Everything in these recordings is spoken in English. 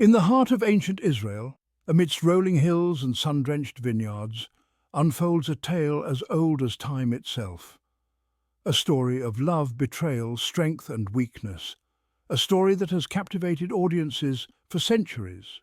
In the heart of ancient Israel, amidst rolling hills and sun-drenched vineyards, unfolds a tale as old as time itself. A story of love, betrayal, strength and weakness. A story that has captivated audiences for centuries.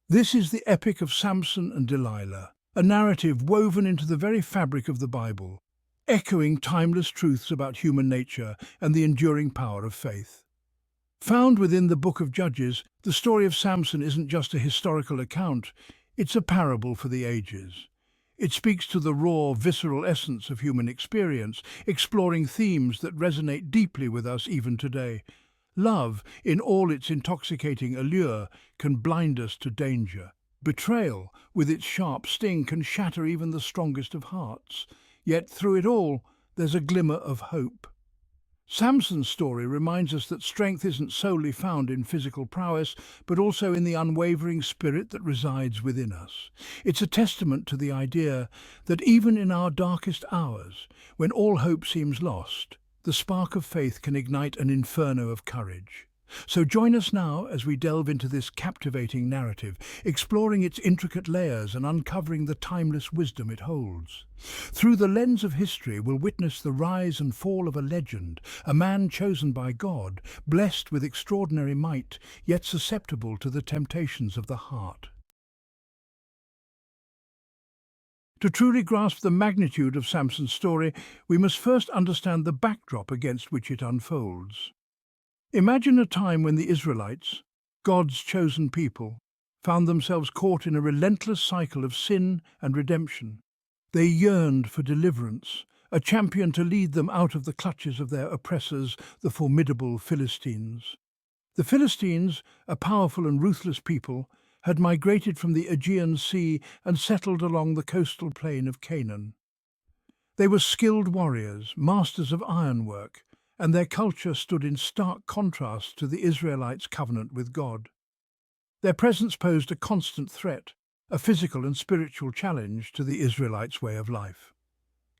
This is the epic of Samson and Delilah, a narrative woven into the very fabric of the Bible, echoing timeless truths about human nature and the enduring power of faith. Found within the book of Judges, the story of Samson isn't just a historical account, it's a parable for the ages. It speaks to the raw, visceral essence of human experience, exploring themes that resonate deeply with us even today. Love, in all its intoxicating allure, can blind us to danger. Betrayal, with its sharp sting, can shatter even the strongest of hearts. Yet through it all, there's a glimmer of hope. Samson's story reminds us that strength isn't solely found in physical prowess, but also in the unwavering spirit that resides within us. It's a testament to the idea that even in our darkest hours, when all hope seems lost, the spark of faith can ignite an inferno of courage. So join us now as we delve into this captivating narrative, exploring its intricate layers and uncovering the timeless wisdom it holds. Through the lens of history, we'll witness the rise and fall of a legend, a man chosen by God, blessed with extraordinary might, yet susceptible to the temptations of the heart. To truly grasp the magnitude of Samson's story, we must first understand the backdrop against which it unfolds. Imagine a time when the Israelites, God's chosen people, found themselves caught in a relentless cycle of sin and redemption. They yearned for deliverance, a champion to lead them out of the clutches of their oppressors, the formidable Philistines. The Philistines, a powerful and ruthless people, had migrated from the Aegean Sea and settled along the coastal plain of Canaan. They were skilled warriors, masters of ironwork, and their culture stood in stark contrast to the Israelites' covenant with God. Their presence posed a constant threat, a physical and spiritual challenge to the Israelites' way of life.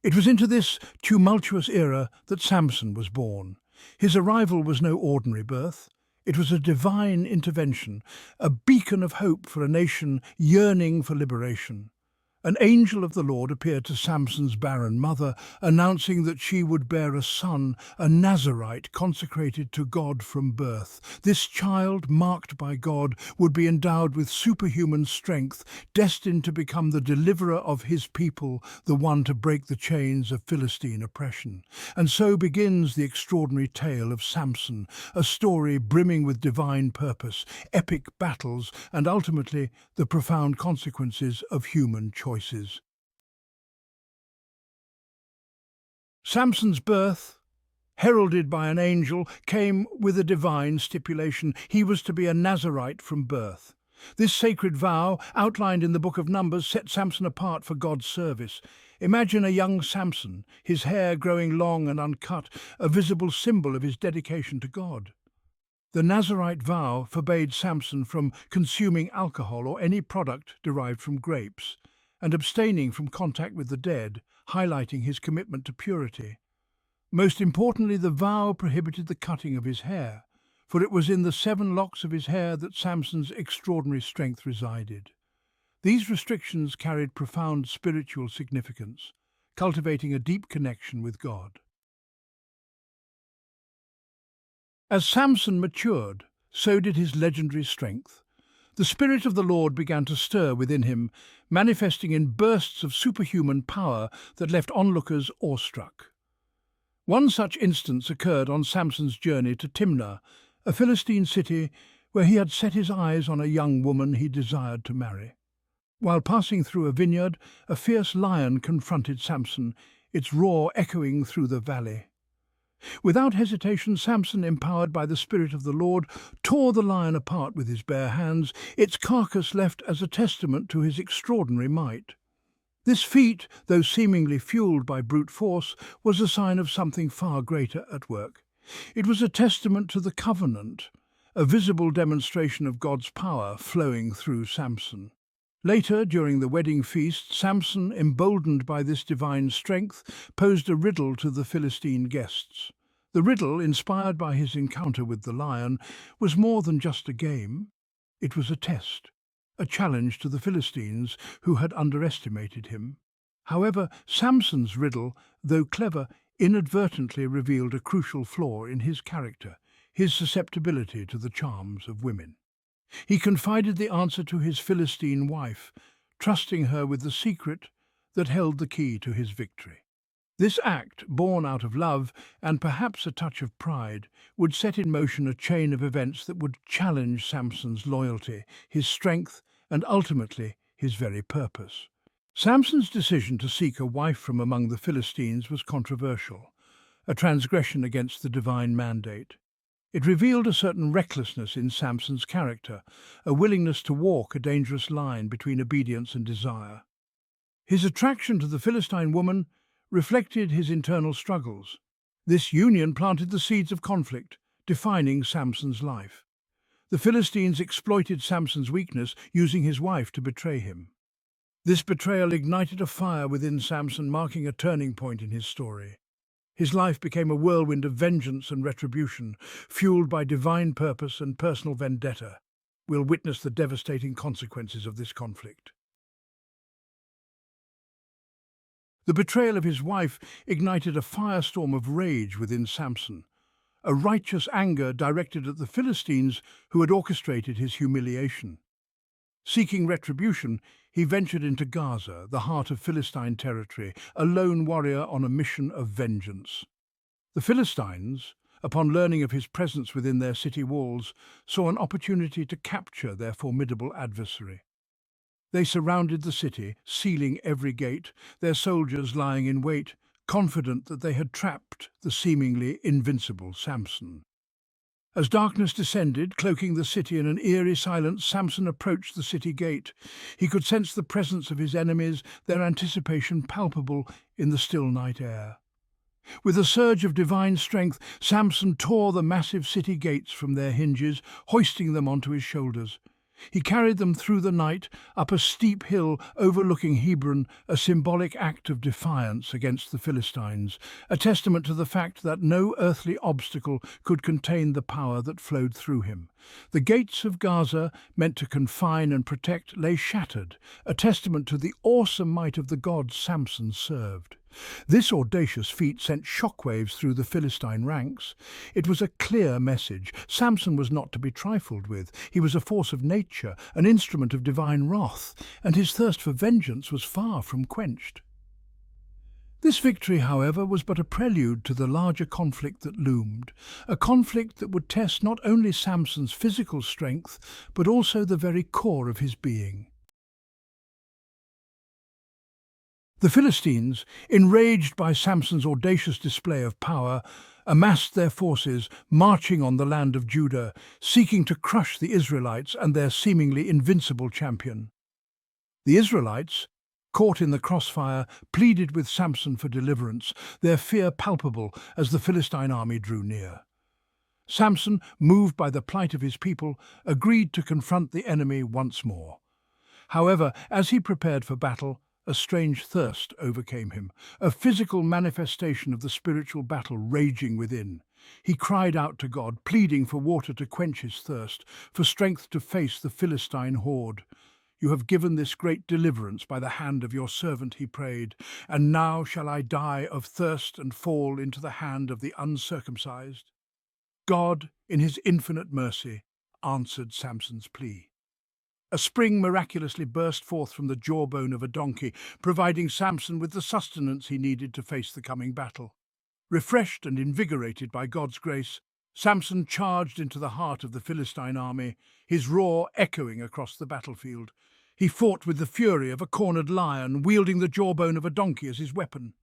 It was into this tumultuous era that Samson was born. His arrival was no ordinary birth. It was a divine intervention, a beacon of hope for a nation yearning for liberation. An angel of the Lord appeared to Samson's barren mother, announcing that she would bear a son, a Nazarite consecrated to God from birth. This child, marked by God, would be endowed with superhuman strength, destined to become the deliverer of his people, the one to break the chains of Philistine oppression. And so begins the extraordinary tale of Samson, a story brimming with divine purpose, epic battles, and ultimately the profound consequences of human choices. Samson's birth, heralded by an angel, came with a divine stipulation. He was to be a Nazarite from birth. This sacred vow, outlined in the book of Numbers, set Samson apart for God's service. Imagine a young Samson, his hair growing long and uncut, a visible symbol of his dedication to God. The Nazarite vow forbade Samson from consuming alcohol or any product derived from grapes, and abstaining from contact with the dead, highlighting his commitment to purity. Most importantly, the vow prohibited the cutting of his hair, for it was in the 7 locks of his hair that Samson's extraordinary strength resided. These restrictions carried profound spiritual significance, cultivating a deep connection with God. As Samson matured, so did his legendary strength. The Spirit of the Lord began to stir within him, manifesting in bursts of superhuman power that left onlookers awestruck. One such instance occurred on Samson's journey to Timnah, a Philistine city where he had set his eyes on a young woman he desired to marry. While passing through a vineyard, a fierce lion confronted Samson, its roar echoing through the valley. Without hesitation, Samson, empowered by the Spirit of the Lord, tore the lion apart with his bare hands, its carcass left as a testament to his extraordinary might. This feat, though seemingly fueled by brute force, was a sign of something far greater at work. It was a testament to the covenant, a visible demonstration of God's power flowing through Samson. Later, during the wedding feast, Samson, emboldened by this divine strength, posed a riddle to the Philistine guests. The riddle, inspired by his encounter with the lion, was more than just a game. It was a test, a challenge to the Philistines who had underestimated him. However, Samson's riddle, though clever, inadvertently revealed a crucial flaw in his character, his susceptibility to the charms of women. He confided the answer to his Philistine wife, trusting her with the secret that held the key to his victory. This act, born out of love and perhaps a touch of pride, would set in motion a chain of events that would challenge Samson's loyalty, his strength, and ultimately his very purpose. Samson's decision to seek a wife from among the Philistines was controversial, a transgression against the divine mandate. It revealed a certain recklessness in Samson's character, a willingness to walk a dangerous line between obedience and desire. His attraction to the Philistine woman reflected his internal struggles. This union planted the seeds of conflict, defining Samson's life. The Philistines exploited Samson's weakness, using his wife to betray him. This betrayal ignited a fire within Samson, marking a turning point in his story. His life became a whirlwind of vengeance and retribution, fueled by divine purpose and personal vendetta. We'll witness the devastating consequences of this conflict. The betrayal of his wife ignited a firestorm of rage within Samson, a righteous anger directed at the Philistines who had orchestrated his humiliation. Seeking retribution, he ventured into Gaza, the heart of Philistine territory, a lone warrior on a mission of vengeance. The Philistines, upon learning of his presence within their city walls, saw an opportunity to capture their formidable adversary. They surrounded the city, sealing every gate, their soldiers lying in wait, confident that they had trapped the seemingly invincible Samson. As darkness descended, cloaking the city in an eerie silence, Samson approached the city gate. He could sense the presence of his enemies, their anticipation palpable in the still night air. With a surge of divine strength, Samson tore the massive city gates from their hinges, hoisting them onto his shoulders. He carried them through the night, up a steep hill overlooking Hebron, a symbolic act of defiance against the Philistines, a testament to the fact that no earthly obstacle could contain the power that flowed through him. The gates of Gaza, meant to confine and protect, lay shattered, a testament to the awesome might of the God Samson served. This audacious feat sent shockwaves through the Philistine ranks. It was a clear message. Samson was not to be trifled with. He was a force of nature, an instrument of divine wrath, and his thirst for vengeance was far from quenched. This victory, however, was but a prelude to the larger conflict that loomed, a conflict that would test not only Samson's physical strength, but also the very core of his being. The Philistines, enraged by Samson's audacious display of power, amassed their forces, marching on the land of Judah, seeking to crush the Israelites and their seemingly invincible champion. The Israelites, caught in the crossfire, pleaded with Samson for deliverance, their fear palpable as the Philistine army drew near. Samson, moved by the plight of his people, agreed to confront the enemy once more. However, as he prepared for battle, a strange thirst overcame him, a physical manifestation of the spiritual battle raging within. He cried out to God, pleading for water to quench his thirst, for strength to face the Philistine horde. "You have given this great deliverance by the hand of your servant," he prayed, "and now shall I die of thirst and fall into the hand of the uncircumcised?" God, in his infinite mercy, answered Samson's plea. A spring miraculously burst forth from the jawbone of a donkey, providing Samson with the sustenance he needed to face the coming battle. Refreshed and invigorated by God's grace, Samson charged into the heart of the Philistine army, his roar echoing across the battlefield. He fought with the fury of a cornered lion, wielding the jawbone of a donkey as his weapon.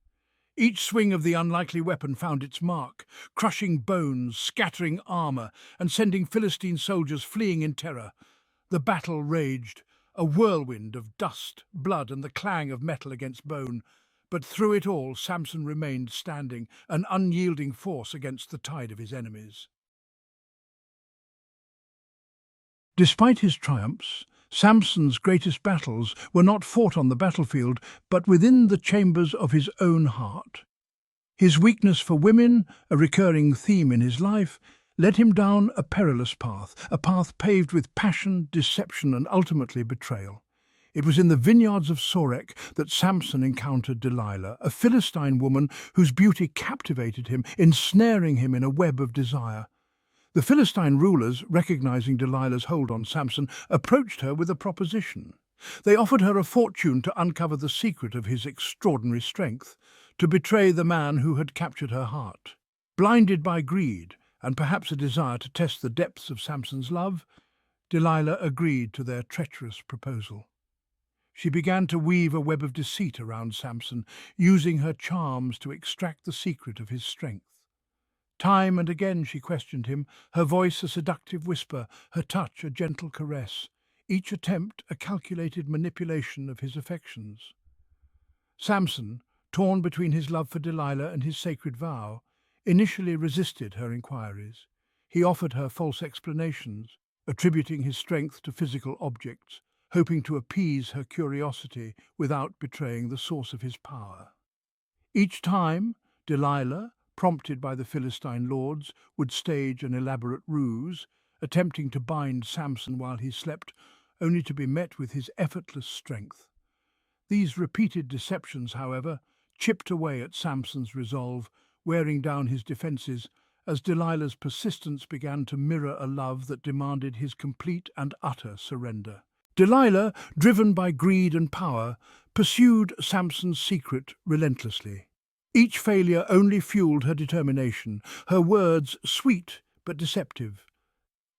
Each swing of the unlikely weapon found its mark, crushing bones, scattering armor, and sending Philistine soldiers fleeing in terror. The battle raged, a whirlwind of dust, blood, and the clang of metal against bone. But through it all, Samson remained standing, an unyielding force against the tide of his enemies. Despite his triumphs, Samson's greatest battles were not fought on the battlefield, but within the chambers of his own heart. His weakness for women, a recurring theme in his life, led him down a perilous path, a path paved with passion, deception, and ultimately betrayal. It was in the vineyards of Sorek that Samson encountered Delilah, a Philistine woman whose beauty captivated him, ensnaring him in a web of desire. The Philistine rulers, recognizing Delilah's hold on Samson, approached her with a proposition. They offered her a fortune to uncover the secret of his extraordinary strength, to betray the man who had captured her heart. Blinded by greed, and perhaps a desire to test the depths of Samson's love, Delilah agreed to their treacherous proposal. She began to weave a web of deceit around Samson, using her charms to extract the secret of his strength. Time and again she questioned him, her voice a seductive whisper, her touch a gentle caress, each attempt a calculated manipulation of his affections. Samson, torn between his love for Delilah and his sacred vow, initially resisted her inquiries. He offered her false explanations, attributing his strength to physical objects, hoping to appease her curiosity without betraying the source of his power. Each time, Delilah, prompted by the Philistine lords, would stage an elaborate ruse, attempting to bind Samson while he slept, only to be met with his effortless strength. These repeated deceptions, however, chipped away at Samson's resolve, wearing down his defences, as Delilah's persistence began to mirror a love that demanded his complete and utter surrender. Delilah, driven by greed and power, pursued Samson's secret relentlessly. Each failure only fueled her determination, her words sweet but deceptive.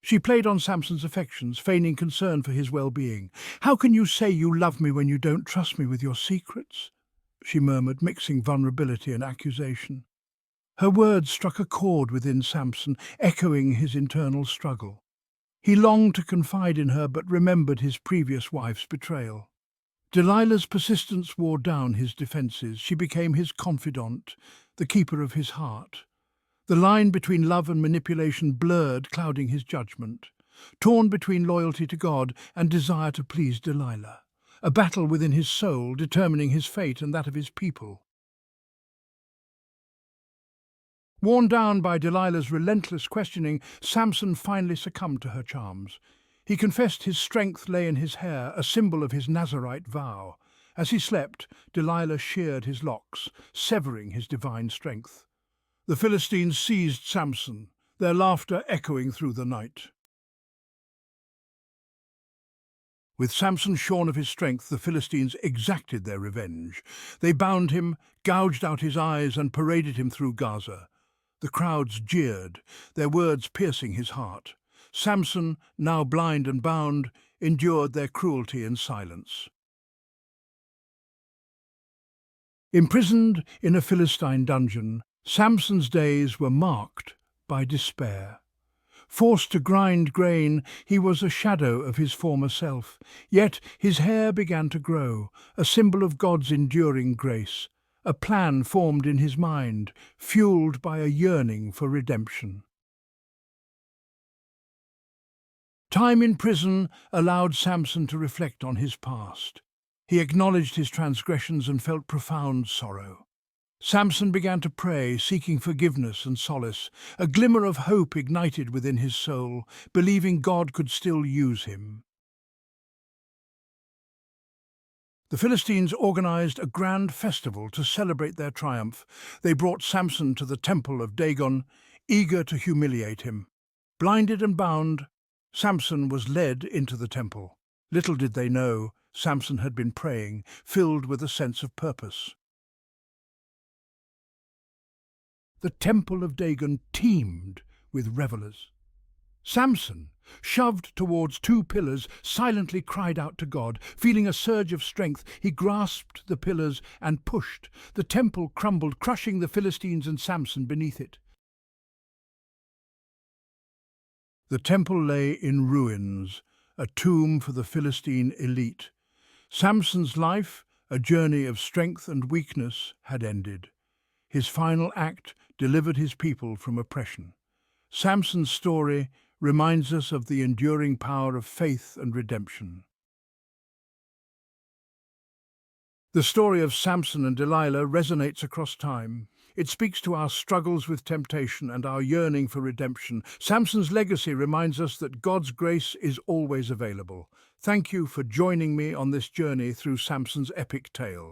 She played on Samson's affections, feigning concern for his well-being. "How can you say you love me when you don't trust me with your secrets?" she murmured, mixing vulnerability and accusation. Her words struck a chord within Samson, echoing his internal struggle. He longed to confide in her, but remembered his previous wife's betrayal. Delilah's persistence wore down his defences. She became his confidant, the keeper of his heart. The line between love and manipulation blurred, clouding his judgment. Torn between loyalty to God and desire to please Delilah. A battle within his soul, determining his fate and that of his people. Worn down by Delilah's relentless questioning, Samson finally succumbed to her charms. He confessed his strength lay in his hair, a symbol of his Nazirite vow. As he slept, Delilah sheared his locks, severing his divine strength. The Philistines seized Samson, their laughter echoing through the night. With Samson shorn of his strength, the Philistines exacted their revenge. They bound him, gouged out his eyes, and paraded him through Gaza. The crowds jeered, their words piercing his heart. Samson, now blind and bound, endured their cruelty in silence. Imprisoned in a Philistine dungeon, Samson's days were marked by despair. Forced to grind grain, he was a shadow of his former self. Yet his hair began to grow, a symbol of God's enduring grace. A plan formed in his mind, fueled by a yearning for redemption. Time in prison allowed Samson to reflect on his past. He acknowledged his transgressions and felt profound sorrow. Samson began to pray, seeking forgiveness and solace. A glimmer of hope ignited within his soul, believing God could still use him. The Philistines organized a grand festival to celebrate their triumph. They brought Samson to the temple of Dagon, eager to humiliate him. Blinded and bound, Samson was led into the temple. Little did they know, Samson had been praying, filled with a sense of purpose. The temple of Dagon teemed with revelers. Samson, shoved towards two pillars, silently cried out to God. Feeling a surge of strength, he grasped the pillars and pushed. The temple crumbled, crushing the Philistines and Samson beneath it. The temple lay in ruins, a tomb for the Philistine elite. Samson's life, a journey of strength and weakness, had ended. His final act delivered his people from oppression. Samson's story reminds us of the enduring power of faith and redemption. The story of Samson and Delilah resonates across time. It speaks to our struggles with temptation and our yearning for redemption. Samson's legacy reminds us that God's grace is always available. Thank you for joining me on this journey through Samson's epic tale.